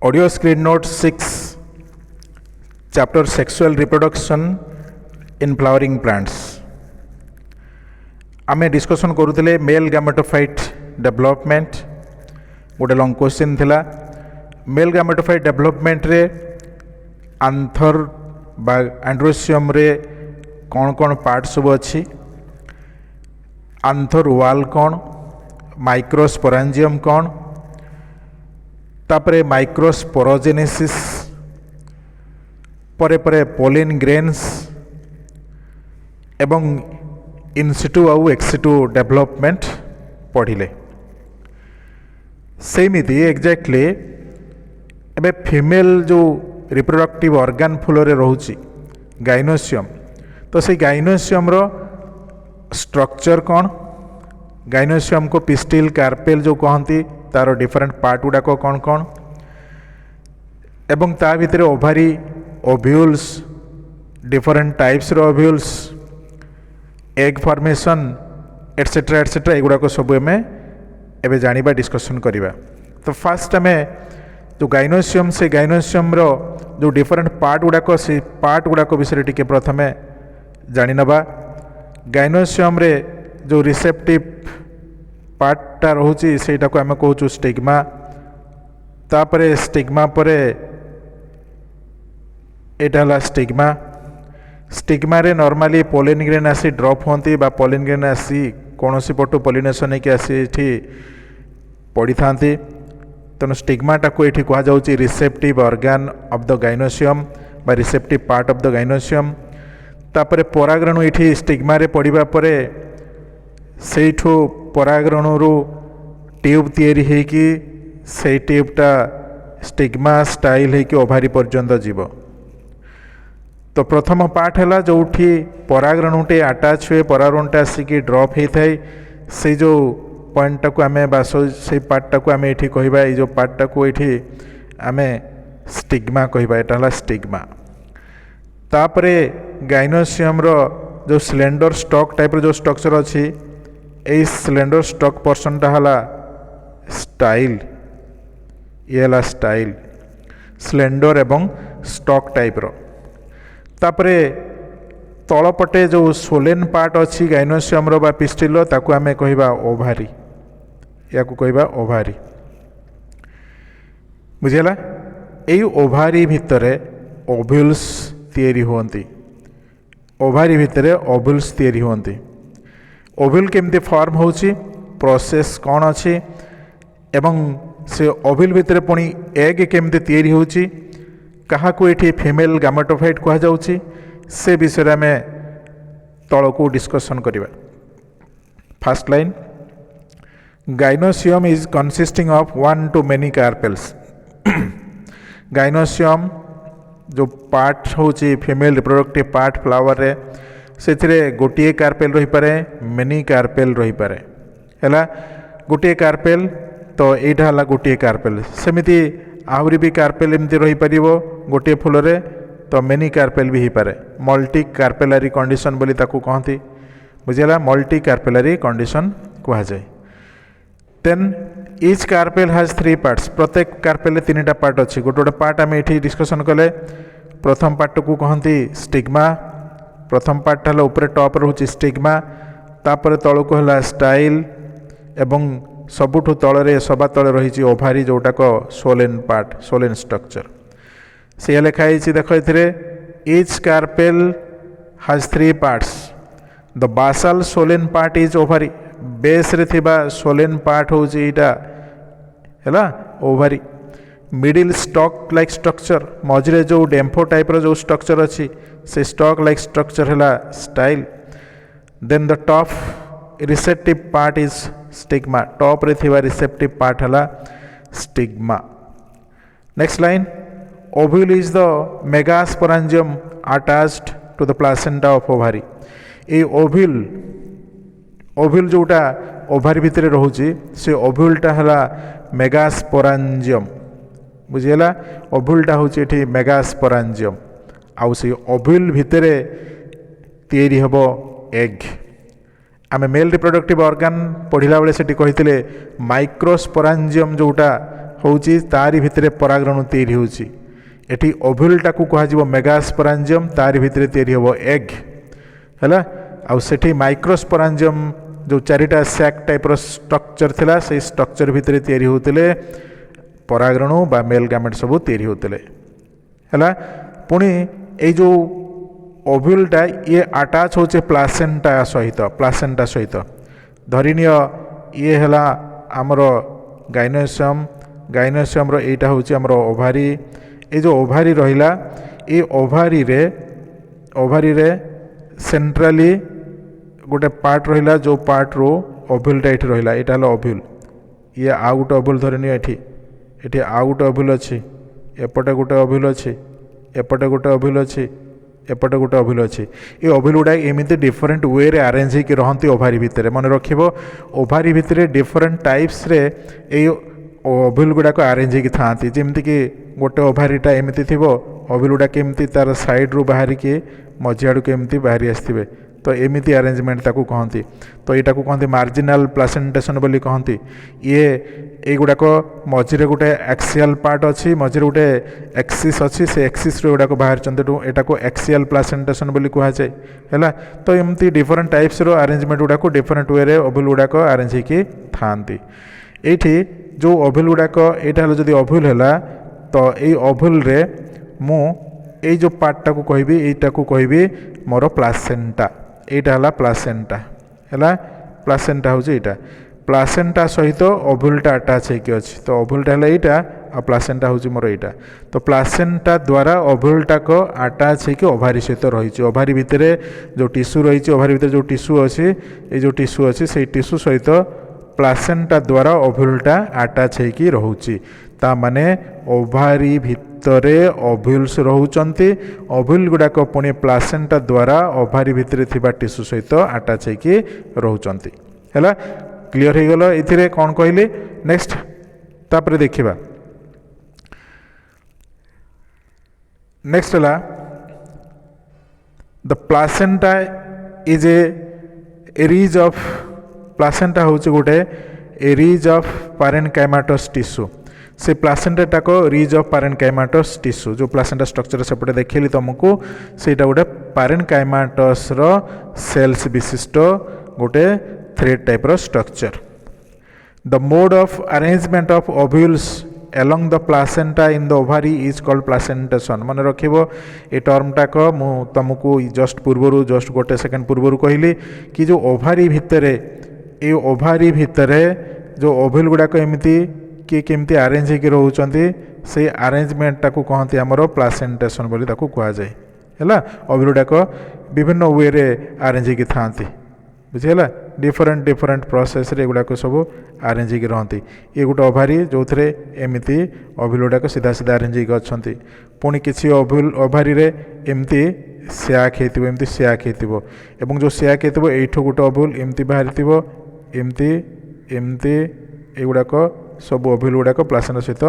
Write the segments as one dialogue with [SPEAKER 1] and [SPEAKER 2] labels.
[SPEAKER 1] Audio screen note 6, chapter Sexual Reproduction in Flowering Plants. आमे discussion करूले male gametophyte development गोटे long question थिला। Male gametophyte development रे आंथर बा androecium रे कौन कौन पार्ट सब अच्छी, आंथर वाल कौन, माइक्रोस्पोरेंजियम कौन, तापरे माइक्रोस्पोरोजेनेसिस, परे परे पोलिन ग्रेन्स एवं इनसिटू आउ एक्सिटू डेवलपमेंट पढ़िले। सेमिति एक्जाक्टली एबे फीमेल जो रिप्रोडक्टिव ऑर्गन फूल रे रोची गाइनोसियम, तो से गाइनोसियम रो स्ट्रक्चर कौन, गाइनोसियम को पिस्टिल कार्पेल जो कहती तार डिफरेंट पार्ट गुड़ाक कौन कौन, एवं ता भितर ओभारी ओव्यूल्स डिफरेंट टाइप्स रो ovules, egg formation etcetera etcetera एगुड़ाक सब आम एबे जानिबा डिस्कशन करिबा। तो फास्ट आम जो गाइनोसियम से गाइनोसियम रो जो डिफरेंट पार्ट गुड़ाक से पार्ट गुड़ाक विषय टिके प्रथमे जानि नबा। गाइनोसियम रे जो रिसेप्टिव पार्टा रोची सेटा को आम कहूँ स्टिग्मा, तापरे स्टिग्मा परे एटा हला स्टिग्मा। स्टिग्मा रे नॉर्मली पोलिन ग्रेन आसी ड्रॉप होती बा पोलिन ग्रेन आसी कौन सी पटु पोलिनेशन होकर आसी पड़ी था। तेणु स्टिग्माटा को ये कहुच्छी receptive organ of the gynoecium बा receptive part of the gynoecium. तापरे परागरेणु ये स्टिग्मा रे पड़िबा परे सेठू परागरेणु ट्यूब तैयारी होगी, से ट्यूबटा स्टिग्मा स्टाइल होकर ओभारी पर्यंत जीव। तो प्रथम पार्ट है जो परागरेणुटे आटाच हुए, परागरेणुटा आसिकी ड्रॉप होता है, से जो पॉइंटा को आम बा से पार्टा को आम ये कहवा, ये पार्टा को ये आम स्टिग्मा कहवा, एटा हला स्टिग्मा। तापरे गाइनोसियम रो जो सिलेंडर स्टॉक टाइप जो स्ट्रक्चर अच्छी, यही सिलेंडर स्टॉक पर्सनटा हला स्टाइल, ये हला स्टाइल सिलेंडर एवं स्टॉक टाइप रो। तापरे तलपटे जो सोलेन पार्ट अच्छी गाइनोसियम रो बा पिस्टिल ताकू आमे कहवा ओभारी, या कहवा ओभारी। बुझेला? यही ओभारी भितरे ओव्यूल्स तैयारी होती, ओभारी भितरे ओव्यूल्स तैयारी होती। ओव्यूल केमती फॉर्म होची, प्रोसेस कौन अच्छी, एवं से ओव्यूल भितर पुणी एग केमती तैयारी होची, कहा को ये फीमेल गैमेटोफाइट कह जाउची, से विषय में तल को डिस्कशन करिबा। First line, gynoecium is consisting of one two many carpels. Gynoecium जो पार्ट होची फीमेल रिप्रोडक्टिव पार्ट फ्लावर रे, से गोटे कार्पेल रही पारे, मेनी कार्पेल रही पारे। हैला गोटे कार्पेल तो यहाँ है गोटे कार्पेल, सेमिति आहरी भी कार्पेल एमती रही पारिबो गोटे फूल रे, तो मेनी कार्पेल भी हो पारे। मल्टी कार्पेलारी कंडीशन बोली ताकू कहती, बुझेला? मल्टी कार्पेलारी कंडीशन कह जाए। Then each carpel has 3 parts, प्रत्येक कार्पेल 3टा पार्ट अच्छी। गोटे गोटे पार्ट आम ये डिस्कसन कले। प्रथम पार्ट को कहती स्टिग्मा, प्रथम पार्ट है ऊपर टॉप रोचे स्टिग्मा, तापर तल को है स्टाइल, एवं सबुठु तलरे सभा तले रही ओभारी जोटाक सोलेन पार्ट, सोलेन स्ट्रक्चर। से लिखाई देख ए each carpel has 3 parts, the basal swollen part is ovary. Base रे थिबा सोलेन पार्ट होची एटा हैला ovary. Middle stalk like structure, मझे जो डेम्फो टाइप रो जो स्ट्रक्चर अच्छी, से स्टॉक लाइक स्ट्रक्चर है style. Then the top receptive part is stigma, top रे थिबा रिसेप्टिव पार्ट है stigma. Next line, ovule is the megasporangium attached to the placenta of ovary. ये ओव्यूल, ओव्यूल जोटा ओभारी भितर रोची, से ओव्यूलटा है मेगास्पोरेंजियम। बुझीगला? ओव्यूलटा होची एठी मेगास्पोरेंजियम, आउ से ओव्यूल भितर तैयारी हबो एग। आम मेल रिप्रोडक्टिव ऑर्गन पढ़ला बेले से कही माइक्रोस्पोरेंजियम जोटा होउची तारी भितरे परागरेणु तैयारी होउची एठी ओव्यूलटा को कह मेगास्पोरांजियम तारी भितरे तैयारी होबो एग हैला आउ सेठी माइक्रोस्पोरांजियम जो चारिटा सैक टाइप रो स्ट्रक्चर थिला से स्ट्रक्चर भितरे तैयारी होउतले परागरेणु बा मेल गैमेट सब तैयारी होउतले हैला पुणी ए जो ओव्यूलटा ये अटैच होचे प्लासेंटा सहित धरिनिय ये हैला आमर गाइनोसियम रो एटा होचे आमर ओभारी ए जो ओभारी रहिला ए ओभारी रे सेंट्रली गोटे पार्ट रहिला जो पार्ट रो ओव्यूलटा एठी रहिला एटा हला ओव्यूल ये आउ गोटे ओव्यूल धरिनिय एठी आउ गोटे ओव्यूल अछि एपटे गोटे ओव्यूल अछि एपटे गोटे ओव्यूल अछि एपटे गोटे ओव्यूल अच्छी ये ओव्यूल गुड़ा एमती डिफरेंट वे रे अरेंज होकर रहती ओभारी भितर मन रखिब ओभारी भितर डिफरेंट टाइप्स रे ये ओव्यूल गुड़ाक अरेंज होकर था जमीक गोटे ओभारीटा एमती थी ओव्यूल गुड़ा केमती तार साइड रू बाहर के मझी आड़ केमती बाहरी आसवे तो एमती अरेंजमेंट ताकू कहती तो यहाँ कहते मार्जिनाल प्लासेंटेशन बोली कहती ये गुड़ाक मझे गोटे एक्सियल पार्ट अच्छी मझे गोटे एक्सिस अच्छी से एक्सिस गुड़ाक बाहर यहाँ को एक्सियल प्लासेंटेशन बोली कहुए है तो एमती डिफरेंट टाइप्स रो अरेंजमेंट गुड़ाक डिफरेंट वे रे ओव्यूल गुड़ाक अरेंज होकर था ये जो ओव्यूल गुड़ाक यहाँ जब ओव्यूल है तो ये ओव्यूल रे मु ये जो पार्टा को कहबी एटा को कहबी मोर प्लासेंटा एटा हला प्लासेंटा हैला प्लासेंटा होची एटा प्लासेंटा सहित ओव्यूलटा अटैच होइके अछि तो ओव्यूलटा हला एटा आ प्लासेंटा होची मोर एटा तो प्लासेंटा द्वारा ओव्यूलटा को अटैच होइके ओभारी सहित रहिछि ओभारी भितरे जो टिश्यू रहिछि ओभारी भितरे जो टिश्यू अछि ए जो टिश्यू अछि सेही टिश्यू सहित प्लासेंटा द्वारा ओव्यूलटा अटैच होइके रहुछि ता माने ओभारी भितरे ओव्यूल्स रहुचंती ओव्यूल गुड़ाक पुणी प्लासेंटा द्वारा ओभारी भितरे थिबा टिश्यू सहित अटैच होइके रहुचंती हैला क्लियर हो गलो एथिरे कोन कहली नेक्स्ट तापर देखिबा नेक्स्ट हला the placenta is a ridge of placenta होची गोटे a ridge of parenchymatous tissue से प्लासेंटा को रीज ऑफ पैरेनकाइमाटस टिश्यू जो प्लासेंटा स्ट्रक्चर सेपटे देखली तुमको सेटा गोटे पैरेनकाइमाटस रो सेल्स विशिष्ट गोटे थ्रेड टाइप रो structure the mode of arrangement of ovules along the placenta in the ovary is called placentation मन रखिबो ए टर्मटा को मु तुमको जस्ट पूर्वरु जस्ट गोटे सेकंड पूर्वरु कहली कि जो ओभारी भितरे ए ओभारी भितरे जो ओव्यूल गुडा को एमिति कि केमती अरेंज होकर रोचंती से अरेंजमेंट टाको कहते आमर प्लासेंटेशन बोली ताको कहा जाए हैला ओव्यूल गुडा को विभिन्न वे रे अरेंज होकर थांती बुझीगला डिफरेंट डिफरेंट प्रोसेस रे गुडा को सब अरेंज होकर रहती ये गोटे ओभारी जो थे एमती ओव्यूल गुडा सीधा सीधा अरेंज होकर अच्छा पुणी किसी ओव्यूल ओभारी रे एमती सैक होती एमती सैक होती जो सैक होती एठू गोटे ओव्यूल एमती बाहरी एमती एमती एगुड़ाक सब ओव्यूल गुड़ाक प्लासेंटा सहित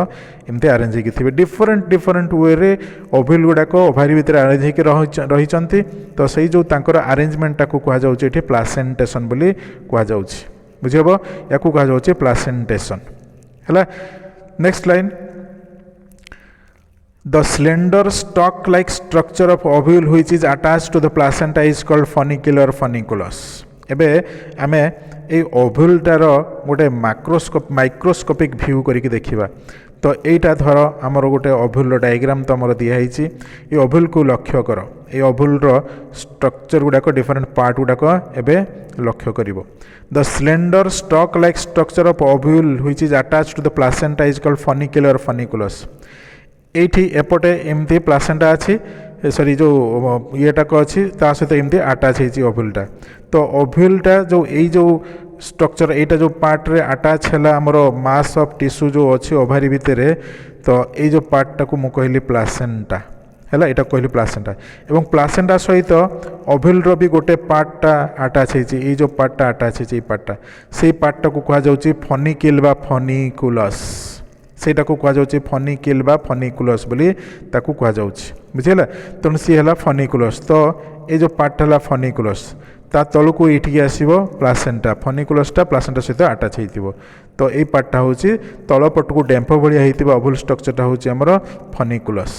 [SPEAKER 1] एमती अरेंज होकर डिफरेंट डिफरेंट वे रे ओव्यूल गुड़ाक ओभारी भितर अरेंज होकर रही तो सही जो तांकर अरेंजमेंट टाको कहा जाउछि एठी प्लासेंटेशन बोली कहा जाउछि बुझिबो याकू कहा जाउछि प्लासेंटेशन हैला next line the slender stalk like structure of ovule which is attached to the placenta is called funicular funiculus एबे आमे ए ओव्यूलटार गोटे माइक्रोस्कोपिक व्यू करके देखिबा तो यहीटा धर आमर गोटे ओव्यूल डायग्राम तो आमर दिखाई ये ओव्यूल को लक्ष्य कर ये ओव्यूल स्ट्रक्चर गुड़ाक डिफरेंट पार्ट गुड़ाक एबे लक्ष्य करिवो the slender stalk like structure of ovule which is attached to the placenta is called funicular funiculus एठी एपटे एमती प्लासेंटा अच्छी सॉरी जो येटाक अच्छी ता सहित एमती अटैच होती ओव्यूलटा तो ओव्यूलटा जो यही जो स्ट्रक्चर एटा जो पार्ट रे अटैच है आमर मास ऑफ टिश्यू जो अच्छी ओभारी भितर तो ये जो पार्टा को मु कहली प्लासेंटा है यहाँ कहली प्लासेंटा एवं प्लासेंटा सहित ओव्यूल भी गोटे पार्टा अटैच होती जो पार्टा अटैच होती पार्टा से पार्टा को कहा जाउछि फनिकिल बा फनिकुलस सेटा को कहा जाउछि फनिकिल बा फनिकुलस बोली ताकू कहा जाउछि बुझिला तेणु सी है फनिकुलस तो ये जो पार्ट है फनिकुलस ता तलू ये आसो प्लासेंटा फनिकुलसटा प्लासेंटा सहित आटाच हो तो ये पार्टा हूँ तलपट को डेम्फ भाया होता ओभल स्ट्रक्चरटा हूँ आमर फनिकुलस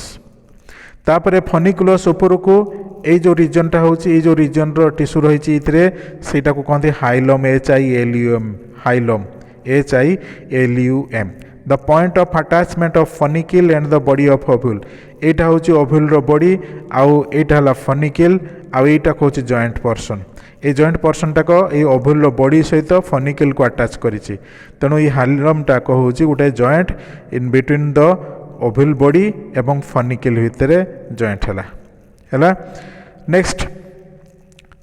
[SPEAKER 1] तापर फनिकुलस उपरको ये जो रिजनटा हूँ ये जो रिजन टिश्यू रही सेटा को कहते hilum HILUM hilum HILUM the point of attachment of funicle and the body of ovule एटा हूँ ओव्यूल बॉडी आउ एटा हला फनिकिल आउ एटा हूँ जॉइंट पर्सन ये जॉइंट पर्सन टाक ये ओव्यूल बॉडी सहित फनिकिल को अटैच करिछि तेणु ये हाइलम टाक हूँ गोटे joint in between the ovule body एवं फनिकिल भितर जॉइंट है next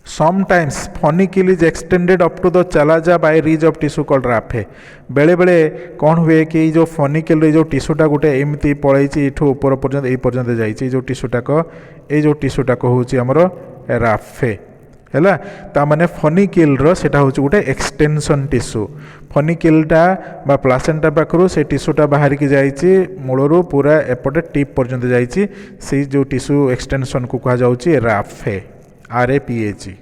[SPEAKER 1] sometimes funicle is extended up to the chalaza by ridge of tissue called raphe बेले बेले कौन हुए कि जो फनिकिल जो टिश्यूटा गोटे एमती पलैछि इठू ऊपर पर्यंत ये पर्यंत जाइछि जो टिश्यूटाक हूँ आमर राफे है ताने फनिकिल सेटा हूँ गोटे एक्सटेंशन टिश्यू फनिकिलटा बा प्लासेंटा पाखु से टिश्यूटा बाहर की जाइए मूलरू पूरा एपटे टिप पर्यंत जाइए से जो टिश्यू एक्सटेंशन को कहुच्छे राफे RAPHE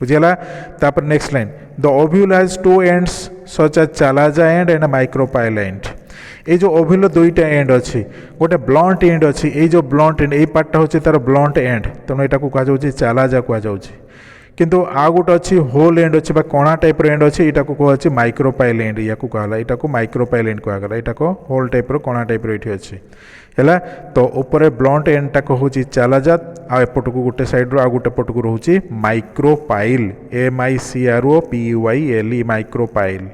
[SPEAKER 1] बुझीगला तापर next line the ovule has two ends such as chalaza end and micropyle end ये जो ओव्यूल दुईटा एंड अच्छी गोटे ब्लंट एंड अच्छी ये जो ब्लंट एंड ये पार्टा हूँ तार ब्लंट एंड तेणु यहाँ कहुच्छे चालाजा कहुच्छे किंतु आ गोटे अच्छी होल एंड अच्छी कणा टाइप एंड अच्छी यहाँ कहुच्छे माइक्रोपाइल एंड या कहला यहाँ को माइक्रोपाइल एंड कहगला यहाँ को होल टाइप कणा टाइप ये अच्छी है तो ऊपर ब्लंट एंड टाक हूँ चालाजा आपट को गोटे सैड्रु आ गोटे पट को रोचे micropyle MICROPUILE micropyle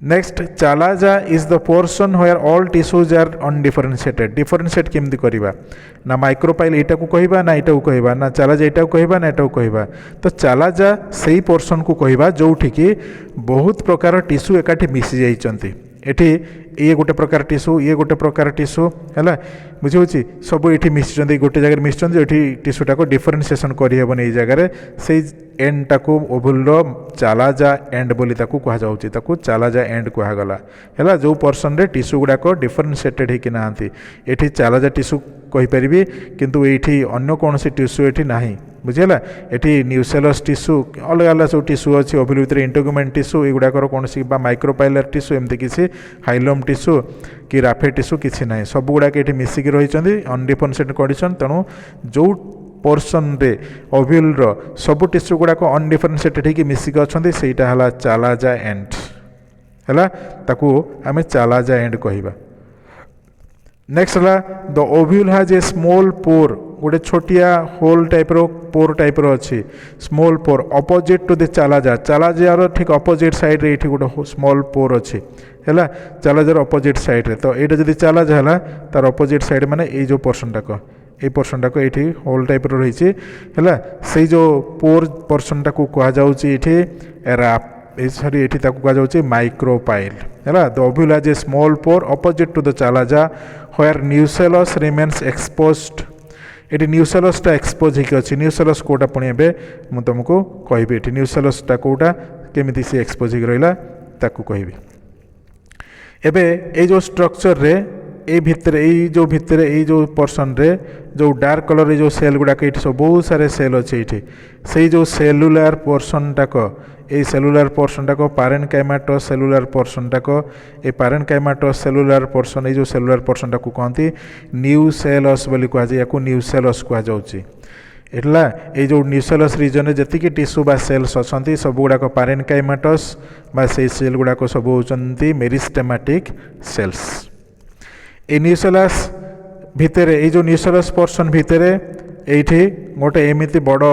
[SPEAKER 1] next chalaza is the portion where all tissues are undifferentiated differentiate केमती करवा ना माइक्रोपाइल यहाँ को कहवा ना यहाँ को कहवा ना चालाजा यहाँ को कहवा ना यहाँ को कहवा तो चालाजा से पोर्सन को कहवा जोठी कि बहुत प्रकार टिश्यू एकाठी मिसी जाइछन्ति एठी ये गोटे प्रकार टिश्यू ये गोटे प्रकार टिश्यू है बुझे सब ये मिशन गोटे जगह मिशन ये टिश्यूटा को डिफरेन्सीएसन करहबन ये जगह से एंड टाक ओव्यूल चालाजा एंड बोली कहु चालाजा एंड कहगला है जो पर्सन रे टिश्यू गुड़ाक डिफरेन्शिएटेड होकि ना ये चालाजा टिश्यू कहीपरि किंतु ये अन्य कौन टिश्यू ये ना बुझीगला ये न्यूसेलस टिश्यू अलग अलग सब टिश्यू अच्छी ओव्यूल भितर इंटेगुमेंट टिश्यू युगुड़ाकर कौन माइक्रोपाइलर टिश्यू एमती किसी हाइलम टिश्यू कि राफे टिश्यू किसी ना सब गुड़ाक ये मिसिक रही अनडिफरेन्शिएटेड कंडीशन तेणु जो पोर्सन रे ओव्यूल सब टिश्यू गुड़ाक अनडिफरेन्शिएटेड होकर मिसिक अच्छा सेटा है चालाजा एंड है ताकू आम चालाजा एंड कहवा नेक्स्ट है the ovule has a small pore गोटे छोटिया होल टाइप रो पोर टाइप रो अच्छी small pore opposite to the chalaza चालाजार ठीक अपोजिट साइड रे गोटे स्मॉल पोर अच्छी है चालाजार अपोजिट साइड रे तो ये जब चालाजा है तार अपोजिट साइड माने ये जो पोर्सन टाक ये पोर्सन टाक ये होल टाइप रही है से जो पोर पोर्सन टाक कहुच्छे सॉरी ये कहुच्छे माइक्रोपाइल है the ovule has a small pore opposite to the chalaza where nucellus remains exposed ये न्यूसेलसटा एक्सपोज होकर अच्छी न्यूसेलस कोटा पुणी एवं मुझे तुमको कहबी ये न्यूसेलसटा कोटा केमी सी एक्सपोज होकर रहा ताकू कहबी एबे ये जो स्ट्रक्चर रे ये भितर ये जो पर्सन रे जो डार्क कलर जो सेल गुड़ाक ये सब बहुत सारे सेल अच्छे ये से जो सेलुलर पोर्सन टाक ये सेलुलर पोर्सन टाक पारेनकाइमाटस सेलुलर पोर्सन टाक ये पारेनकाइमाटस सेलुलर पोर्सन ये जो सेलुलर पोर्सन टाक कहते न्यूसेलस बोली कहुए या न्यूसेलस कहुच्छे एटला ये जो न्यूसेलस रीजन में जी टिश्यू बा सेल्स अच्छा सब गुड़ाक पारेनकाइमाटस बा से सेल गुड़ाक सब होती मेरिस्टेमेटिक सेल्स ए न्यूसेलस भितर ये जो न्यूसेलस पोर्सन भितर ये गोटे एमती बड़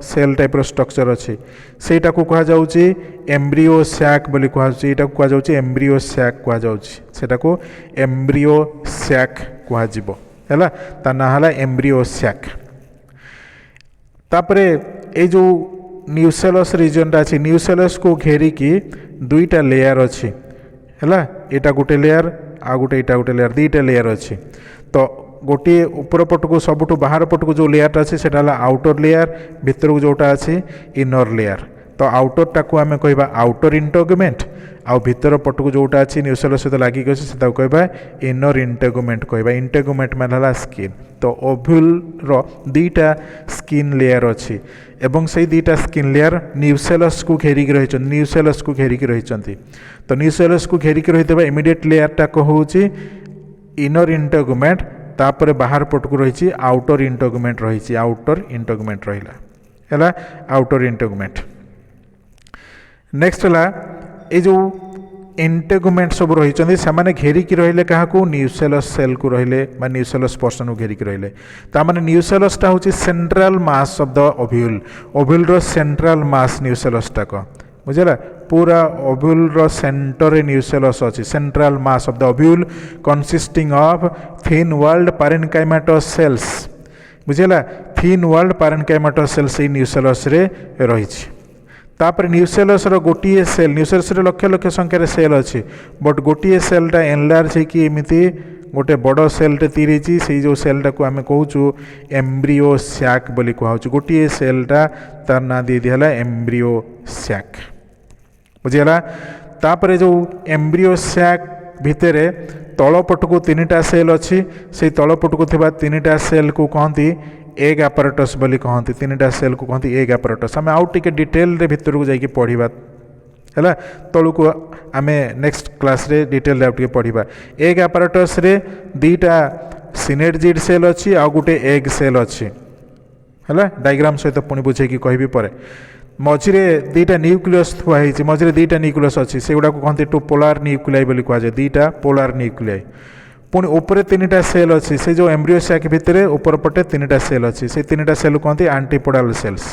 [SPEAKER 1] सेल टाइप स्ट्रक्चर अच्छी सेटा को कहुच्छे एम्ब्रियो सैक बोली कहुच्छे कहुच्छे एम्ब्रियो सैक कहुच्छे को एम्ब्रियो सैक कहला ता ना है एम्ब्रियो सैक तापरे ये जो न्यूसेलस रीजनटा अच्छी न्यूसेलस को घेरिकी दुईटा लेयर अच्छी है यहाँ गोटे लेयर आ गोटे यहाँ गोटे लेयर दुईटा लेयर अच्छी तो गोटे ऊपर पट को सबुठ बाहर पट को जो लेयरटा अच्छी से आउटर लेयर भितर को जोटा अच्छी इनर लेयर तो आउटरटा को आम कह आउटर इंटेगुमेंट आउ भीतर पटक जोटा अच्छी न्यूसेलस सहित लगिक अच्छे से कहवा इनर इंटेगुमेंट कहवा इंटेगुमेंट मान स्किन तो ओव्यूल दुईटा स्किन लेयर अच्छी एवं से दुईटा स्किन लेयर न्यूसेलस को घेरिक रही न्यूसेलस को घेरिक रही तो न्यूसेलस को घेरिक रही इमिडिएट लेयरटा कहूँ इनर इंटेगुमेंट तापर बाहर पटक रही आउटर इंटेगुमेंट रही आउटर इंटेगुमेंट रहा आउटर इंटेगुमेंट नेक्स्ट है ये जो इंटेगुमेंट सब रही से घेरिकी रहिले क्या न्यूसेलस सेल को रहिले न्यूसेलस पर्सन को घेरिकी रहिले तामाने न्यूसेलसटा हूँ central mass of the ovule ovule रो सेंट्रल मास न्यूसेलसटा को बुझेगा पूरा ओव्यूल रो सेंटर रे न्यूसेलस अच्छी central mass of the ovule consisting of thin walled parenchymatous cells बुझेगा thin walled parenchymatous cells nucellus रे रही तापर न्यूसेलस रो गोटे सेल न्यूसेलस रे लक्ष लक्ष संख्यार सेल अच्छी बट गोटे सेलटा एनलार्ज होगी एमती गोटे बड़ सेलटे तीरी से जो सेलटा को आम कहूँ एम्ब्रियो सैक बोली कहूँ गोटे सेलटा तार ना दे दिया एम्ब्रियो सैक बुझीगला तापर जो एम्ब्रियो सैक भितर तलपट को 3टा सेल अच्छी से तलपट को थिबा 3टा सेल को कहती एग आपारेटस बोली कहती 3टा सेल को कहती एग आपारेटस आम आउ टिके डिटेल रे भितर को जाइए पढ़ा है तलू को आम नेक्स्ट क्लास रे डिटेल रे पढ़ा एग आपारेटस रे 2टा सिनेर्जिड सेल अच्छी आउ गोटे एग सेल अच्छी है डायग्राम सहित पुणी बुझे कहि पर मझिरे 2टा न्यूक्लियस थुआई मझिरे 2टा न्यूक्लियस अच्छी से गुड़ा कहते टू पोलार न्यूक्लियाई बोली कहुए 2टा पोलार न्यूक्लियाई पुणी ऊपर 3टा सेल अच्छी से जो एम्ब्रियो सैक भितर ऊपर पटे 3टा सेल अच्छी से 3टा सेल कहते एंटीपोडल सेल्स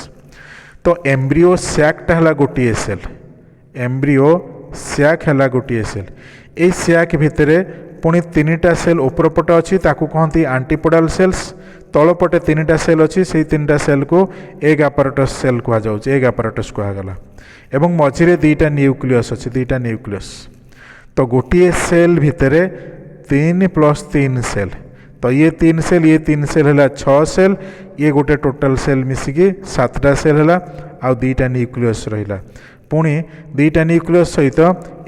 [SPEAKER 1] तो एम्ब्रियो सैकटा है गोटे सेल एम्ब्रियो सैक है गोटे सेल ये सैक भितर पुणी 3टा सेल ऊपर पटे अच्छी ताकू कहती एंटीपोडल सेल्स तलपटे 3टा सेल अच्छी से 3टा सेल को एग आपारेटस सेल कहुँ एग आपारेटस कहगला एवं मझिरे 2टा न्यूक्लियस अच्छी 2टा न्यूक्लियस तो गोटे सेल भितर 3 + 3 सेल तो ये 3 सेल है 6 सेल ये गोटे टोटाल सेल मिसिकी 7टा सेल है आउ 2टा न्यूक्लियस रहा पुणी 2टा न्यूक्लियस सहित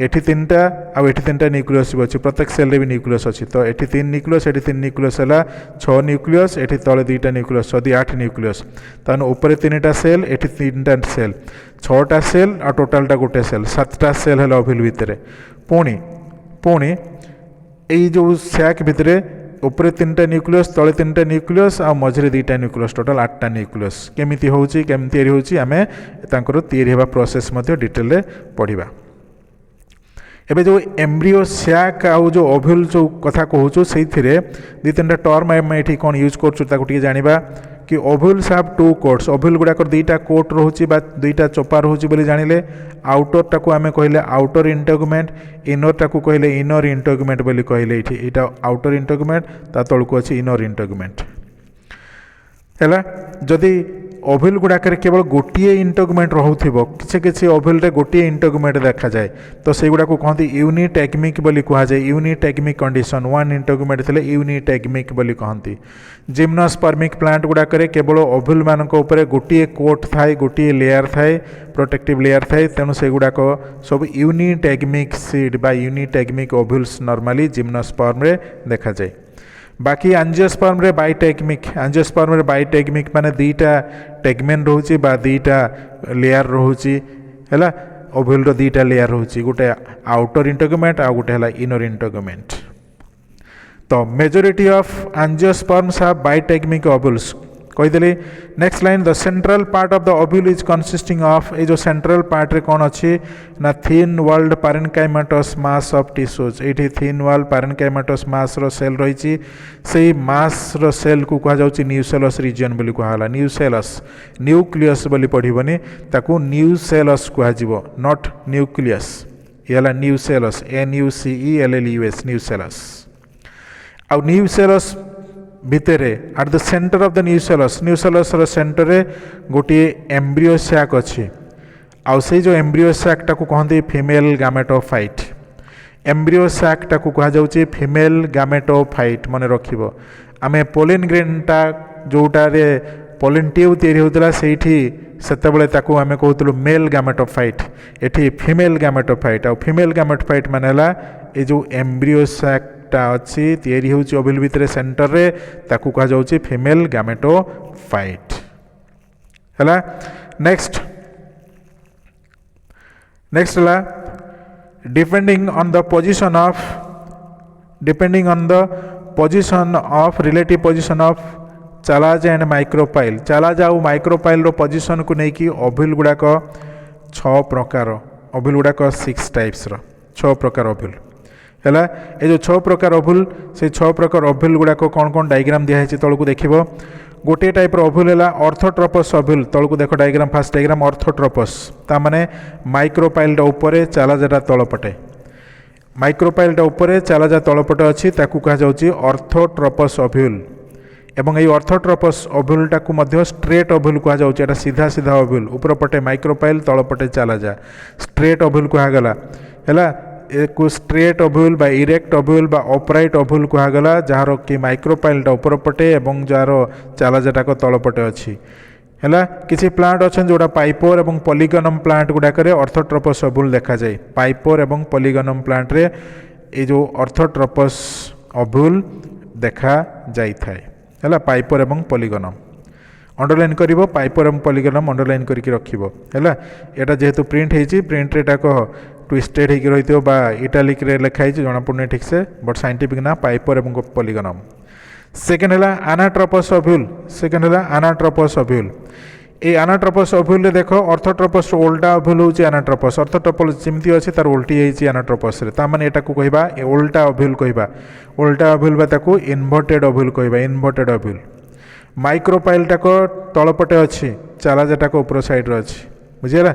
[SPEAKER 1] एठी 3टा आउ एठी 3टा न्यूक्लियस भी अच्छी प्रत्येक सेल रे भी न्यूक्लियस अच्छी तो एठी 3 न्यूक्लियस एठी 3 न्यूक्लियस है 6 न्यूक्लियस एठी तले 2टा न्यूक्लियस 8 न्यूक्लियस तान ऊपर 3टा सेल एठी 3टा सेल 6टा सेल आ टोटालटा गोटे सेल 7टा सेल है ओव्यूल भितर पुणी पुणी यही जो सैक भितर ऊपर 3टा न्यूक्लियस तले 3टा न्यूक्लियस आ मझिरे 2टा न्यूक्लियस टोटाल 8टा न्यूक्लियस केमिति होउची केमिति तैयारी होउची आमे तांकर तैयारी हेबा प्रोसेस मध्ये डिटेल रे पढ़िबा एबे जो एम्ब्रियो सैक आउ जो ओव्यूल जो कथा कहूँ से 2-3टा टर्म आम ये कौन यूज कर जाना कि ओव्यूल्स हैव 2 कोट्स ओव्यूल गुड़ाक 2टा कोट रोचे 2टा चोपा रोचे बोली जानिले आउटरटा को आम कहले आउटर इंटेगुमेंट इनरटा को कहले इनर इंटेगुमेंट बोली कहले ये आउटर इंटेगुमेंट ता तलको अच्छी इनर इंटेगुमेंट है जदि ओव्यूल गुड़ाक केवल गोटे इंटेगुमेंट रोथो किसी किसी ओव्यूल रे गोटे इंटेगुमेंट देखा जाए तो से गुड़ा को कहते यूनिटेगमिक बोली कहुए यूनिटेगमिक कंडीशन 1 इंटेगुमेंट थे यूनिटेगमिक बोली कहती जिम्नोस्पर्मिक प्लांट गुड़ाक केवल ओव्यूल मान गोटे कोट थाए गोटे लेयर थाए प्रोटेक्टिव लेयर थाए तेणु से गुड़ाक सब यूनिटेगमिक सीड बा यूनिटेगमिक ओव्यूल्स नॉर्मली जिम्नोस्पर्म रे देखा जाए बाकी एंजियोस्पर्म रे बाइटेगमिक एंजियोस्पर्म रे बाइटेगमिक माने 2टा टेगमेन रोची बा 2टा लेयर रोची हैला ओव्यूल रो 2टा लेयर रोची गोटे आउटर इंटेगुमेंट आ गोटे हैला इनर इंटेगुमेंट तो majority of angiosperms have bitegmic ovules कहीदेली next line the central part of the ovule is consisting of ये जो सेंट्रल पार्ट रे कौन अच्छी ना thin walled parenchymatous mass of tissues ये थिन वॉल्ड पैरेन्काइमाटस मास रो सेल रही से मास रो सेल को कहा जाउची न्यूसेलस रीजन बोली कहला न्यूसेलस न्यूक्लियस बोली पढ़िबनी ताकू न्यूसेलस कहा जिवो नॉट न्यूक्लियस येला न्यूसेलस NUCELLUS न्यूसेलस आ न्यूसेलस भितरे at the centre of the nucellus nucellus रो सेंटर रे गोटे एम्ब्रियो सैक अच्छी आउ से जो एम्ब्रियो सैकटा को कहते फीमेल गामेटोफाइट एम्ब्रियो सैकटा को कहा जाउची फीमेल गामेटोफाइट मन रखिबो आमे पोलिन ग्रेनटा जोटा रे पोलिन ट्यूब तैयारी होतला सेठी ସେତେବେଳେ ତାକୁ ଆମେ କହୁଥିଲୁ ମେଲ୍ ଗାମେଟୋଫାଇଟ୍, ଏଠି ଫିମେଲ୍ ଗାମେଟୋଫାଇଟ୍। ଆଉ ଫିମେଲ୍ ଗାମେଟୋଫାଇଟ୍ ମାନେ ହେଲା ଏ ଯେଉଁ ଏମ୍ବ୍ରିଓ ସାକ୍ଟା ଅଛି ତିଆରି ହେଉଛି ଓଭିଲ୍ ଭିତରେ ସେଣ୍ଟରରେ, ତାକୁ କୁହାଯାଉଛି ଫିମେଲ୍ ଗାମେଟୋଫାଇଟ୍ ହେଲା। ନେକ୍ସଟ ହେଲା depending on the relative position of chalaza and micropyle. Chalaza आउ माइक्रोपाइल पोजिशन को लेकिन ओभिल गुड़ाक 6 प्रकार, ओभिल गुड़ाक 6 टाइप्स 6 प्रकार ओभिल है। ये जो 6 प्रकार ओभिल से 6 प्रकार ओभिल गुड़ाक कौन कौन डायग्राम दिखाई तौक देख। गोटे टाइप ओभिल है ऑर्थोट्रोपस ओभिल, तौक देख डायग्राम, फास्ट डायग्राम ऑर्थोट्रोपस तामाने माइक्रोपाइल उपरे चालाजा तलपटे, माइक्रोपाइल उपरे चालाजा तलपटे अच्छी ताकू कहा जाउची ऑर्थोट्रोपस ओव्यूल। एवं ये ऑर्थोट्रोपस ओव्यूलटा को मध्य स्ट्रेट ओव्यूल कहा जाउची, एटा सीधा सीधा ओव्यूल, ऊपर पटे माइक्रोपाइल तलपटे चालाजा, स्ट्रेट ओव्यूल कहगला है। एक स्ट्रेट ओव्यूल बा इरेक्ट ओव्यूल बा अपराइट ओव्यूल कहगला, जार कि माइक्रोपाइलटा ऊपर पटे एवं जार चालाजाटाक तलपटे अच्छी है। किसी प्लांट अच्छा जोड़ा पाइपोर एवं पॉलीगोनम प्लांट गुड़ाक ऑर्थोट्रोपस ओव्यूल देखा जाए। पाइपोर एवं पॉलीगोनम प्लांट रे ये जो ऑर्थोट्रोपस ओव्यूल देखा जाई थाए है। पाइपोर एवं पॉलीगोनम अंडरलाइन करिवो, पाइपोर एवं पॉलीगोनम अंडरलाइन करके रखिवो है। एटा जेहेतु प्रिंट होती प्रिंट रेटा कह ट्विस्टेड होकर रही बा इटालिक रे लिखाई जना पड़े ठीक से, बट साइंटिफिक ना पाइपोर एवं पॉलीगोनम। सेकेंड है एनाट्रोपस ओव्यूल, सेकेंड है एनाट्रोपस ओव्यूल। ये एनाट्रोपस ओव्यूल देख ऑर्थोट्रोपस उल्टा ओव्यूल होची एनाट्रोपस, ऑर्थोट्रोपस जमती अच्छी तार उल्टी होती एनाट्रोपस रे, ता माने एटा को कहबा उल्टा ओव्यूल कहबा, उल्टा ओव्यूल बा ताकू इन्वर्टेड ओव्यूल कहबा, इन्वर्टेड ओव्यूल। माइक्रोपाइलटा को तलपटे अच्छी, चालाजाटा को ऊपर साइड रे अच्छी, बुझिला।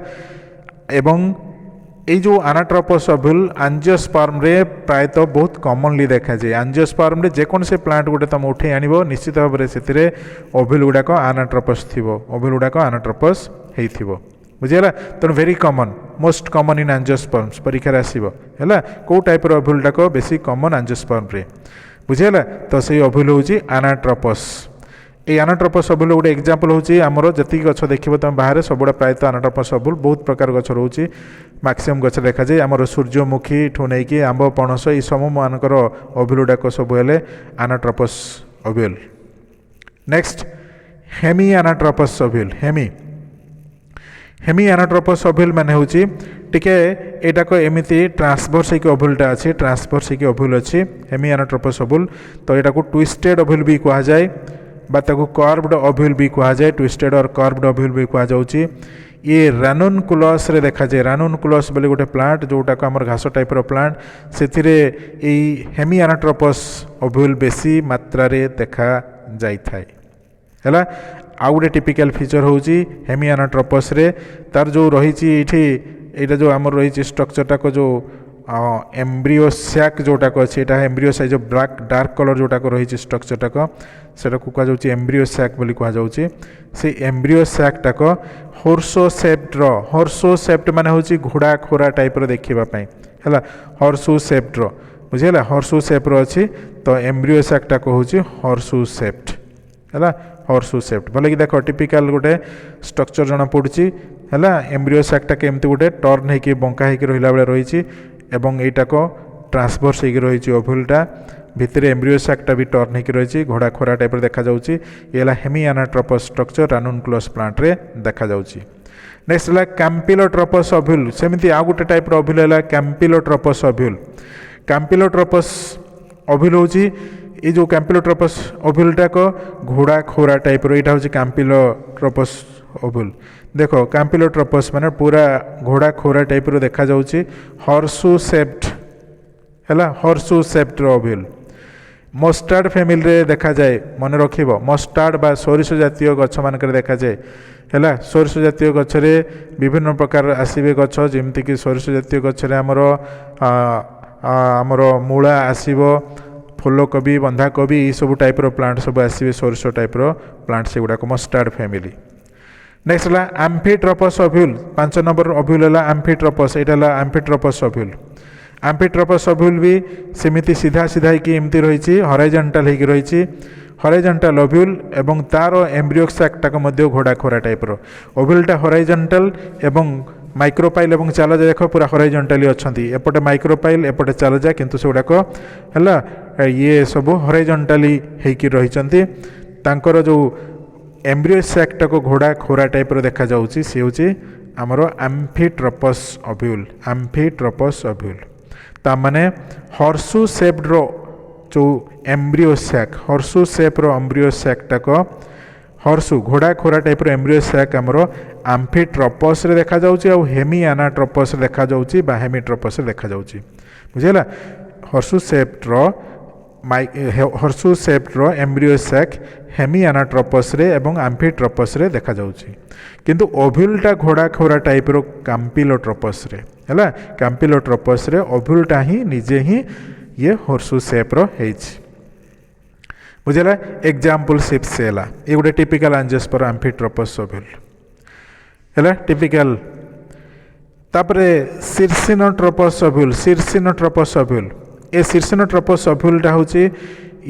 [SPEAKER 1] एवं ये जो एनाट्रोपस ओव्यूल एंजियोस्पर्म रे प्रायतः बहुत कॉमनली देखा जाए। एंजियोस्पर्म रे जेकोन से प्लांट गोटे तुम उठे आनिबो निश्चित भाव से ओव्यूल गुड़ाक एनाट्रोपस थिबो, ओव्यूल गुड़ाक एनाट्रोपस हेइथिबो, बुझिला। तो very common, most common in angiosperms परीक्षा आसीबो हैला, को टाइप रो ओव्यूल टाको बेसी कॉमन एंजियोस्पर्म रे, बुझिला। तो से ओव्यूल होची एनाट्रोपस। ये एनाट्रोपस ओव्यूल गोटे एग्जांपल होची हमरो जति गछ देखिबो तुम बाहर सबुडा प्रायतः एनाट्रोपस ओव्यूल बहुत प्रकार गछ रहउची, मैक्सिमम गछ देखा जाए। आमर सूर्यमुखी ठू नहीं कि आंब पणस ये सब मानकर ओव्यूल गुड़ाक सब हेले anatropous ovule. Next hemi anatropous ovule. Hemi anatropous ovule माने होची टिके एटा को एमिति ट्रांसवर्स के ओव्यूलटा अच्छी, ट्रांसवर्स के ओव्यूल अच्छी हेमी एनाट्रोपस ओव्यूल। तो एटा को ट्विस्टेड ओव्यूल भी कहा जाए बा ताको कर्व्ड ओव्यूल भी कहा जाए, ट्विस्टेड और कर्व्ड ओव्यूल भी कहा जाउची। ये रानुनकुलस रे देखा जाए, रानुनकुलस बोले गोटे प्लांट जोटा को आमर घास टाइप रो प्लांट, सेथिरे ए हेमी एनाट्रोपस ओव्यूल बेसी मात्रा रे देखा जाई थाए हैला। आउ गोटे टिपिकल फीचर होची हेमी एनाट्रोपस रे तार जो रही एटा जो आमर रही स्ट्रक्चरटा को जो एम्ब्रियो सैक जोटा को अच्छे, एटा एम्ब्रियो सैक जो ब्लैक डार्क कलर जोटा को रही स्ट्रक्चरटा को सेटा को कहा जाउची एम्ब्रियो सैक बोली कहा जाउची। से एम्ब्रियो सैकटा को हॉर्सो सेप्ट माने होची घोड़ा खोरा टाइप रो देखिबा पई हैला, हॉर्सो सेप्ट रो बुझिला, हॉर्सो सेप रो अच्छी। तो एम्ब्रियो सैकटा को होची हॉर्सो सेप्ट हैला, हॉर्सो सेप्ट भले कि देख टिपिकल गोटे स्ट्रक्चर जना पड़ुची हैला। एम्ब्रियो सैकटा केमती गोटे टर्न होकी बंका होकी रहिला बेले रहिची एवं एटा को ट्रांसवर्स होकी रहिची ओव्यूलटा, भितर एम्ब्रियो सैकटा भी टर्न होकी रहिची घोड़ा खोरा टाइप रे देखा जाउची। एला हेमी एनाट्रोपस स्ट्रक्चर रानुनकुलस प्लांट रे देखा जाउची। नेक्स्ट है कैम्पिलोट्रोपस ओव्यूल। सेमिति आ गोटे टाइप रो ओव्यूल है कैम्पिलोट्रोपस ओव्यूल। कैम्पिलोट्रोपस ओव्यूल होची ये जो कैम्पिलोट्रोपस ओव्यूलटा को घोड़ा खोरा टाइप रो, एटा होची कैम्पिलोट्रोपस ओव्यूल। देखो कैम्पिलोट्रोपस माने पूरा घोड़ा खोरा टाइप रो देखा जाउची, हॉर्सो सेप्ट हैला, हॉर्सो सेप्ट रो ओव्यूल। मस्टार्ड फैमिली रे देखा जाए, मन रखिबो मस्टार्ड बा सोरिष जातीय गछ मानकर देखा जाए हैला। सोरिष जातीय गछ रे विभिन्न प्रकार आसीबे गछ, जेमति कि सोरिष जातीय गछ रे हमर मूला आसीबो, फूलकोबी बंधाकोबी ये सब टाइप रो प्लांट सब आसीबे, सोरिष टाइप रो प्लांट से गुडा को मस्टार्ड फैमिली। नेक्स्ट है एम्फिट्रोपस ओव्यूल। 5 नंबर ओव्यूल है एम्फिट्रोपस, एटा है एम्फिट्रोपस ओव्यूल। एम्फिट्रोपस ओव्यूल भी सेमिति सीधा सीधा कि एमती रही हॉरिजॉन्टल होकी रही। हॉरिजॉन्टल ओव्यूल एवं तार एम्ब्रियो सैक्टाक घोड़ा खोरा टाइप्र ओव्यूलटा हॉरिजॉन्टल एवं माइक्रोपाइल एवं चालजा देख पूरा हॉरिजॉन्टली अच्छी एपटे माइक्रोपाइल एपटे चालजा किंतु से गुड़ाक है ये सब हॉरिजॉन्टली होकर रही तांकर जो एम्ब्रियो सैक्टाक घोड़ा खोरा टाइप्र देखा जाउची से होची आमर एम्फिट्रोपस ओव्यूल एम्फिट्रोपस ओव्यूल तामाने हॉर्सू शेप्ड जो embryo sac horseshoe shaped embryo सैक्टाक हॉर्सू घोड़ा खोरा टाइप एम्ब्रियो सैक आमर एम्फिट्रोपस रे देखा जाउची आ हेमी एनाट्रोपस रे देखा जाउची बा हेमिट्रोपस रे देखा जाउची बुझिला horseshoe shaped embryo sac hemi anatropous रे एवं एम्फिट्रोपस रे देखा जाउची किंतु ओव्यूलटा घोड़ा खोरा टाइप रो कैम्पिलोट्रोपस रे हैला कैम्पिलोट्रोपस रे ओव्यूलटा ही निजे ही ये हॉर्सू शेप रो हेछि बुझला एग्जांपल शिप सेला ये गोटे टिपिकल एंजियोस्पर्म एम्फिट्रोपस ओव्यूल हैला टिपिकल तापरे सिरसिनोट्रोपस ओव्यूल ए सिरसिनोट्रोपस ओव्यूलटा होची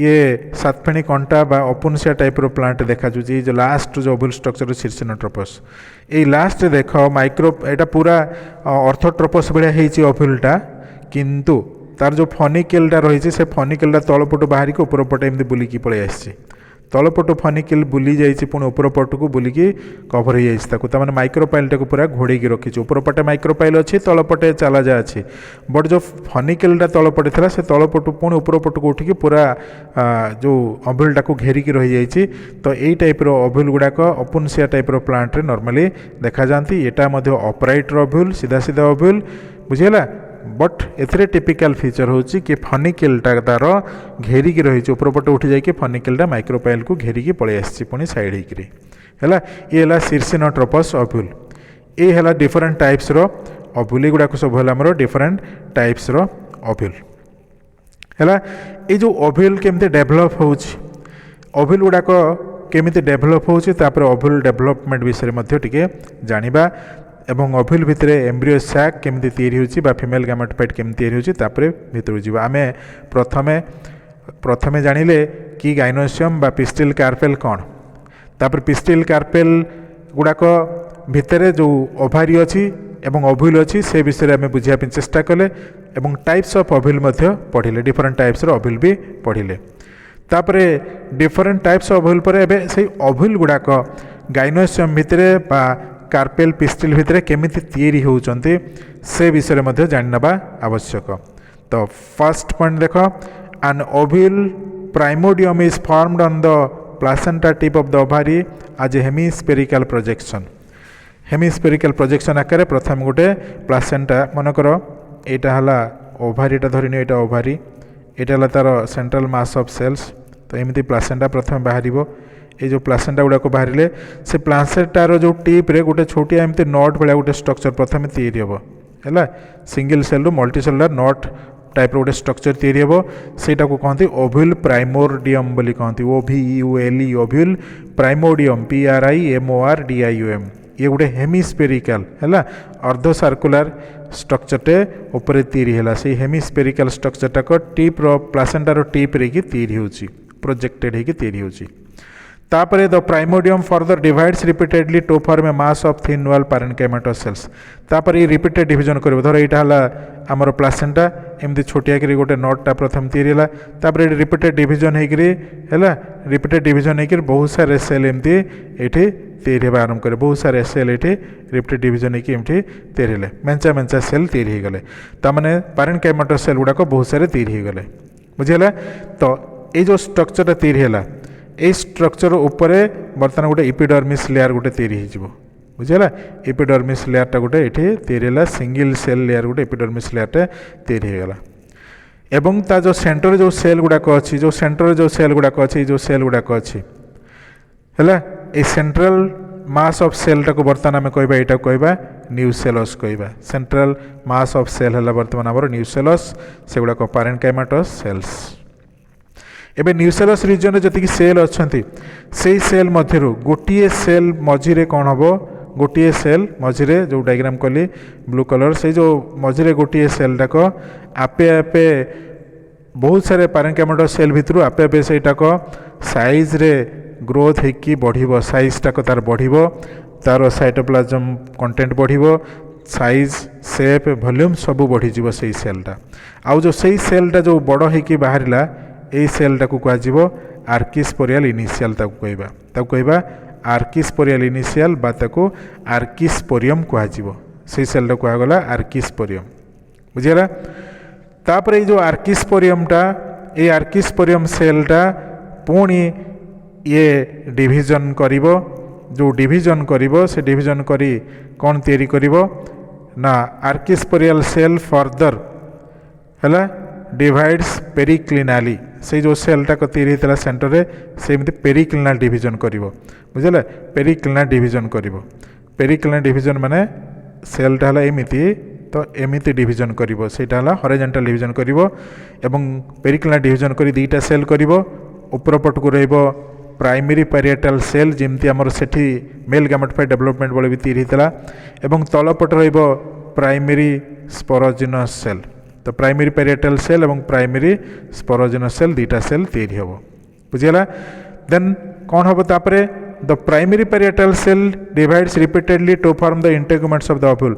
[SPEAKER 1] ये सातफेणी कंटा बा अपुनसिया टाइप रो प्लांट देखा जुजी जो लास्ट जो ओव्यूल स्ट्रक्चर सिरसिनोट्रोपस ए लास्ट देख माइक्रो एटा पूरा ऑर्थोट्रोपस भलिया हेछि ओव्यूलटा किंतु तार जो फनिकेलटा रही से फनिकेलटा तलपटू बाहर के ऊपर पटे एमती बुलिकी पलि आसी तलपटू फनिकेल बुली जाइए पुणी ऊपर पट को बुलिकी कभर हो जाए माइक्रोपाइलटा को पूरा घोड़े रखी ऊपर पटे माइक्रोपाइल अच्छी तलपटे चालाजा अच्छी बट जो फनिकेलटा तलपटे था से तलपटू पुणी ऊपर पट को उठिकी पूरा जो ओव्यूलटा को घेरिकी रही जाइए तो यही टाइप ओव्यूल गुड़ाक अपुनसिया टाइप प्लांट नॉर्मली देखा जाती यहाँ अपराइट ओव्यूल सीधा सीधा ओव्यूल बुझेगा बट एथिरे टिपिकल फीचर होची कि फनिकेलटा तार घेरिकी रही ऊपर पटे उठी जाइए फनिकेलटा माइक्रोपाइल को घेरिकी पलि आसी पुणी साइड होकर है ये है सिरसिनोट्रोपस ओव्यूल ये है डिफरेंट टाइप्स रो ओव्यूल गुड़ाक सब है आमर डिफरेंट टाइप्स रो ओव्यूल है ये जो ओव्यूल केमती डेभलप होची ओव्यूल गुड़ाक केमिति डेभलप होची तापर ओव्यूल डेभलपमेंट विषय में टिके जानिबा एवं ओव्यूल भितर एम्ब्रियो सैक केमती तैयारी होची बा फीमेल गैमेटोफाइट केमती तैयारी होची तापर भितर जीवा आमे प्रथमे जानिले कि गाइनोसियम बा पिस्टिल कार्पेल कौन तापर पिस्टिल कार्पेल गुड़ाक भितर जो ओभारी अच्छी एवं ओव्यूल अच्छी से विषय में बुझा चेष्टा कले एवं टाइप्स ऑफ ओव्यूल पढ़िले डिफरेंट टाइप्स ओव्यूल भी पढ़िले तापरे डिफरेंट टाइप्स ओव्यूल पर एबे से ओव्यूल गुड़ाक गाइनोसियम भितर बा कार्पेल पिस्टिल भितर केमिति तैयारी होउचंती से विषय में जानवा आवश्यक तो फर्स्ट पॉइंट देख an ovule primordium is formed on the placenta tip of the ovary as a hemispherical projection आकार प्रथम गोटे प्लासेंटा मनकर यहाँ है ओभारीटा धरनी यहाँ ओभारी यहाँ तार सेंट्रल मास ऑफ सेल्स तो एमती प्लासेंटा प्रथम बाहर ये जो प्लासेंटा गुड़ाक बाहर से प्लासेंटार जो टीप रे गोटे छोटिया एमती नट भाया गोटे स्ट्रक्चर प्रथम तैयारी हम है सिंगल सेल रु मल्टी सेलुलर नट टाइप गोटे स्ट्रक्चर तैयारी हम सेटा को कहते ओव्यूल प्राइमोर्डियम बोली कहते OVULE ओव्यूल प्राइमोर्डियम PRIMORDIUM ये गोटे हेमिस्फेरिकल है अर्ध सर्कुलर स्ट्रक्चरटे ऊपर तैयारी है से हेमिस्फेरिकल स्ट्रक्चरटा को टीप प्लासेंटार टीप रे की तैयारी होची प्रोजेक्टेड है कि तैयारी होची तापरे the primordium further divides repeatedly to form a mass of thin wall parenchymatous cells तापर ये रिपीटेड डिवीजन करिवो धर एटा हला हमर प्लासेंटा एमती छोटिया करी गोटे नटटा प्रथम तैयारी है तापर ये रिपीटेड डिवीजन हेकरी है रिपीटेड डिवीजन हेकरी बहुत सारे सेल एमती एठी तैयारी होगा आरंभ करे बहुत सारे सेल ये रिपीटेड डिवीजन होगी एमती तैयारी है मेंचा मेंचा सेल तैयारी हो गले तामाने पैरेन्काइमाटस सेल गुड़ाक बहुत सारे तैयारी हो गले बुझीगला तो ये जो स्ट्रक्चरटा तैयारी है ये स्ट्रक्चर उपरे बर्तमान गोटे इपिडर्मिस लेयर गोटे तैयारी हो बुझीगला इपिडर्मिस लेयरटा गोटे ये तैयारी है सिंगल सेल लेयर गोटे इपिडर्मिस लेयरटा तैयारी हो गला एवं ता जो सेंटर जो सेल गुड़ाक अच्छी जो सेंटर जो सेल गुड़ाक अच्छी जो सेल गुड़ाक अच्छी है ये सेंट्रल मास ऑफ सेलटा को बर्तमान आम कहवा यहाँ कहवा न्यूसेलस कहवा सेंट्रल मास ऑफ सेल है बर्तमान आम न्यूसेलस से गुड़ाक पैरेन्काइमाटस सेल्स एबे न्यूसेलस रीजन रे जति सेल अच्छी से सेल मध्यरु गोटे सेल मझिरे कौन हम गोटे सेल मझिरे जो डायग्राम कली ब्लू कलर से जो मझिरे गोटे सेलटाक आपे आपे बहुत सारे पारेन्क्यमा सेल भितर आपे आपे सेटाक साइज रे ग्रोथ होकि बढ़िबो साइजटाक तार बढ़िबो तार साइटोप्लाज्म कंटेंट बढ़िबो साइज शेप वॉल्यूम सब बढ़ी जीवो सेई सेलटा आउ जो सेई सेलटा जो बड़ होकि बाहरिला एई सेलटा को कहजिवो आर्किस्पोरियल इनिशियल ताकू कहबा आर्किस्पोरियल इनिशियल बा ताकू आर्किस्पोरियम कहजिवो सेई सेलटा कहगला आर्किस्पोरियम बुझिला। तापर ये जो आर्किस्पोरियमटा ये आर्किस्पोरियम सेलटा पुणी ये डिविजन करिवो जो डिविजन करिवो से डिविजन करी कौन तैयारी करिवो ना आर्किस्पोरियल सेल फर्दर हैला डिवाइड्स पेरिक्लिनाली से जो सेलटा को तैयारी होता सेंटर रे सेमती पेरिक्लिनाल डिविजन करिवो बुझला पेरिक्लिनाल डिविजन करिवो पेरिक्लिनाल डिविजन माने सेलटा हला एमिति तो एमिति डिविजन करिवो सेटा हला हॉरिजॉन्टल डिविजन करिवो एवं पेरिक्लिनाल डिविजन करी दीटा सेल करिवो ऊपर पट को रहइबो प्राइमरी पैरिएटल सेल जेमती हमर सेठी मेल गैमेटोफाइट डेवलपमेंट बोले भी तैयारी होता एवं तल पट रहइबो प्राइमरी स्पोरोजिनस सेल तो प्राइमरी पैरिएटल सेल एवं प्राइमरी स्पोरोजिनस सेल दीटा सेल तैयारी हबो बुझिला। देन कौन हम तापरे the primary parietal cell divides repeatedly to form the integuments of the ovule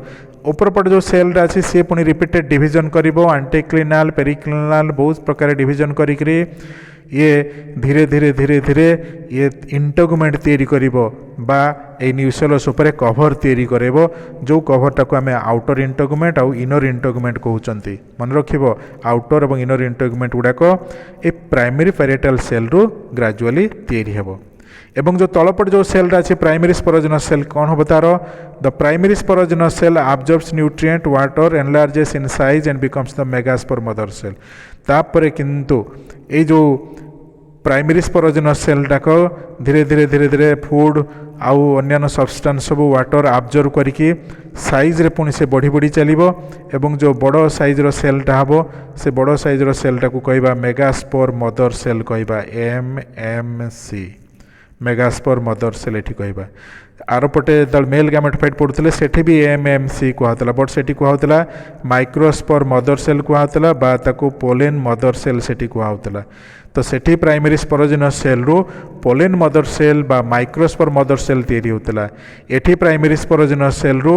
[SPEAKER 1] ऊपर पट जो सेल अच्छी सी पुणी रिपीटेड डिविजन करिवो एंटीक्लिनाल पेरिक्लिनाल बहुत प्रकार डिविजन करिकरी ये धीरे धीरे धीरे धीरे ये इंटेगुमेंट तैयारी करिवो बा ए न्यूसेलस ऊपर कवर तैयारी करेबो जो कवरटा को आमे आउटर इंटेगुमेंट आउ इनर इंटेगुमेंट कहउचंती मन रखिबो आउटर एवं इनर इंटेगुमेंट गुडाको ए प्राइमरी पैरिएटल सेल रु ग्रेजुअली तैयारी हेबो एवं जो तलपट जो सेलटा अच्छे प्राइमरी स्पोरोजिनस सेल कौन हम तार the primary sporogenous cell absorbs nutrient water enlarges in size and becomes the megaspore mother cell तापर किंतु ये जो प्राइमरी स्पोरोजिनस सेलटा को धीरे धीरे धीरे धीरे फूड आउ अन्य सब्सटेंस सब वाटर अब्जर्व करके साइज रे पुणी से बढ़ी बढ़ी चलिबो एवं जो बड़ साइज रो सेलटा हबो से बड़ साइज रो सेलटा को कहबा मेगास्पोर मदर सेल कहबा MMC मेगास्पोर मदर सेल एठी कहबा आरपटे दल मेल गैमेटोफाइट पढ़ुଥିଲେ सेठी भी MMC कहतला बट सेठी कहतला माइक्रोस्पोर मदर सेल कहतला बा ताको पोलेन मदर सेल सेठी कहतला तो सेठी प्राइमरी स्पोरोजिनस सेल रु पोलेन मदर सेल बा माइक्रोस्पोर मदर सेल तैयारी होतला एठी प्राइमरी स्पोरोजिनस सेल रु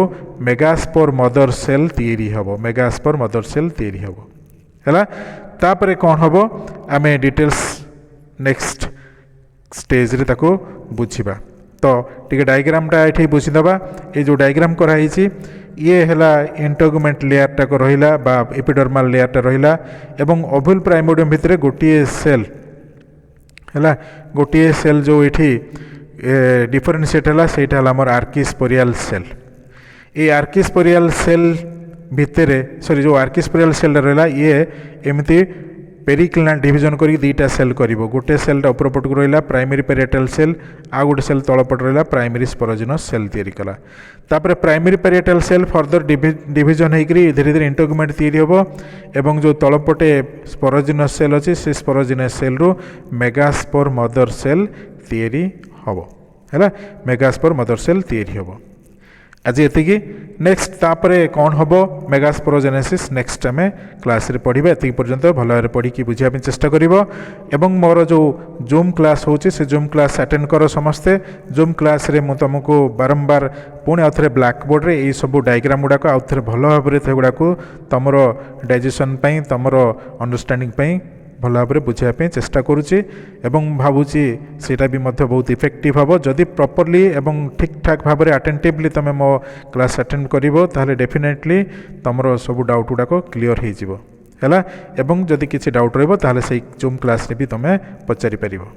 [SPEAKER 1] मेगास्पोर मदर सेल तैयारी हबो मेगास्पोर मदर सेल तैयारी हबो हैला। तापरे कोन हबो आमे डिटेल्स नेक्स्ट स्टेज रे ताको बुझिबा तो टिके डायग्रामटा एठी बुझिदबा ए जो डायग्राम कराई ये हैला इंटेगुमेंट लेयरटा को रहिला बा एपिडर्मल लेयरटा रहिला एवं ओव्यूल प्राइमोडियम भितरे गोटिए सेल हैला गोटिए सेल जो एठी डिफरेंशिएट हैला सेटा हैला हमर आर्किस्पोरियल सेल ए आर्किस्पोरियल सेल भितरे सॉरी जो आर्किस्पोरियल सेल रहिला ये एमती पेरिक्लिनाल डिविजन करी दीटा सेल करिवो गोटे सेलटा ऊपर पट को रहिला प्राइमरी पैरिएटल सेल आ गोटे सेल तल पट रहिला प्राइमरी स्पोरोजिनस सेल तैयारी कला तापर primary parietal cell further division होइकरी धीरे धीरे इंटेगुमेंट तैयारी हबो एवं जो तल पटे स्पोरोजिनस सेल अछि से स्पोरोजिनस सेल रु मेगास्पोर मदर सेल तैयारी हबो हैला मेगास्पोर मदर सेल तैयारी हबो आज एतिकी नेक्स्ट तापरे कौन हबो मेगास्पोरोजेनेसिस नेक्स्ट आमे क्लास रे पढ़िबा एतिकी पर्यंत भल भाबरे पढ़ी की बुझिया पे चेष्टा करिवो एवं मोर जो जूम क्लास होची से जूम क्लास अटेंड करो समस्ते जूम क्लास रे मु तुमको बारंबार पुणी आउथरे ब्लैक बोर्ड रे ए सब डायग्राम गुडा को आउथरे भल भाबरे थे गुडा को तमरो डाइजेशन पई तमरो अंडरस्टैंडिंग पई भल भाव बुझापी चेष्टा करुच्ची एवं भावुची सेटा भी मध्य बहुत इफेक्टिव हम जदि प्रॉपर्ली एवं ठीक ठाक भाव में अटेंटिवली तुम मो क्लास अटेंड करिवो ताहले डेफिनेटली तुमरो सब डाउट गुड़ाक क्लीयर हो है एवं जदि किसी डाउट रहिबो ताहले सेई जूम क्लास रे भी तुम पचारि परिबो।